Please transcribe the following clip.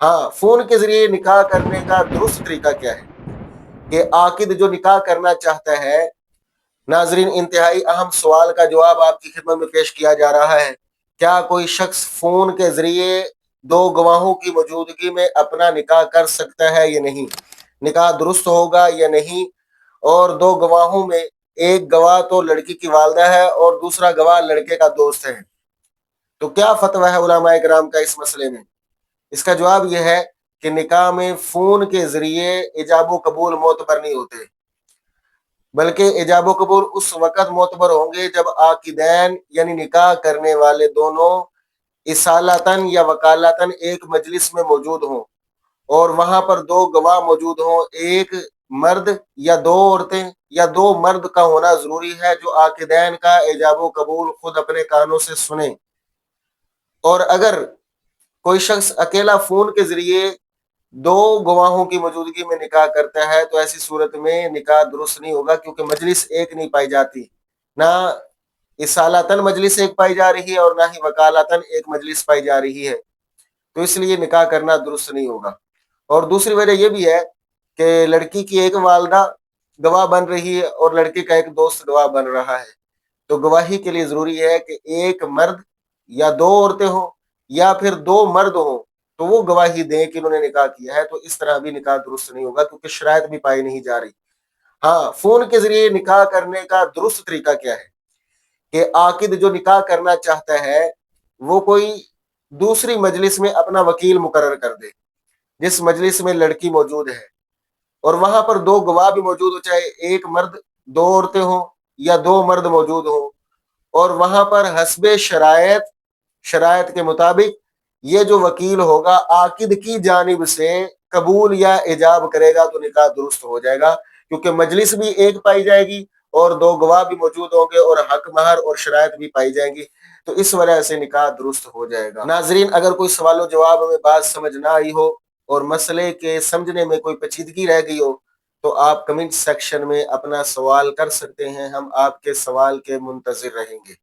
ہاں، فون کے ذریعے نکاح کرنے کا درست طریقہ کیا ہے؟ کہ عاقد جو نکاح کرنا چاہتا ہے، ناظرین انتہائی اہم سوال کا جواب آپ کی خدمت میں پیش کیا جا رہا ہے۔ کیا کوئی شخص فون کے ذریعے دو گواہوں کی موجودگی میں اپنا نکاح کر سکتا ہے یا نہیں؟ نکاح درست ہوگا یا نہیں؟ اور دو گواہوں میں ایک گواہ تو لڑکی کی والدہ ہے اور دوسرا گواہ لڑکے کا دوست ہے، تو کیا فتویٰ ہے علماء کرام کا اس مسئلے میں؟ اس کا جواب یہ ہے کہ نکاح میں فون کے ذریعے ایجاب و قبول معتبر نہیں ہوتے، بلکہ ایجاب و قبول اس وقت معتبر ہوں گے جب عاقدین یعنی نکاح کرنے والے دونوں اصالتاً یا وکالتاً ایک مجلس میں موجود ہوں اور وہاں پر دو گواہ موجود ہوں، ایک مرد یا دو عورتیں یا دو مرد کا ہونا ضروری ہے جو عاقدین کا ایجاب و قبول خود اپنے کانوں سے سنیں۔ اور اگر کوئی شخص اکیلا فون کے ذریعے دو گواہوں کی موجودگی میں نکاح کرتا ہے تو ایسی صورت میں نکاح درست نہیں ہوگا، کیونکہ مجلس ایک نہیں پائی جاتی، نہ اصالتاً مجلس ایک پائی جا رہی ہے اور نہ ہی وکالتاً ایک مجلس پائی جا رہی ہے، تو اس لیے نکاح کرنا درست نہیں ہوگا۔ اور دوسری وجہ یہ بھی ہے کہ لڑکی کی ایک والدہ گواہ بن رہی ہے اور لڑکے کا ایک دوست گواہ بن رہا ہے، تو گواہی کے لیے ضروری ہے کہ ایک مرد یا دو عورتیں ہوں یا پھر دو مرد ہوں تو وہ گواہی دیں کہ انہوں نے نکاح کیا ہے، تو اس طرح بھی نکاح درست نہیں ہوگا کیونکہ شرائط بھی پائی نہیں جا رہی۔ ہاں، فون کے ذریعے نکاح کرنے کا درست طریقہ کیا ہے؟ کہ عاقد جو نکاح کرنا چاہتا ہے وہ کوئی دوسری مجلس میں اپنا وکیل مقرر کر دے جس مجلس میں لڑکی موجود ہے، اور وہاں پر دو گواہ بھی موجود ہو، چاہے ایک مرد دو عورتیں ہوں یا دو مرد موجود ہوں، اور وہاں پر حسب شرائط کے مطابق یہ جو وکیل ہوگا عاقد کی جانب سے قبول یا ایجاب کرے گا تو نکاح درست ہو جائے گا، کیونکہ مجلس بھی ایک پائی جائے گی اور دو گواہ بھی موجود ہوں گے اور حق مہر اور شرائط بھی پائی جائیں گی، تو اس وجہ سے نکاح درست ہو جائے گا۔ ناظرین، اگر کوئی سوال و جواب میں بات سمجھ نہ آئی ہو اور مسئلے کے سمجھنے میں کوئی پیچیدگی رہ گئی ہو تو آپ کمنٹ سیکشن میں اپنا سوال کر سکتے ہیں، ہم آپ کے سوال کے منتظر رہیں گے۔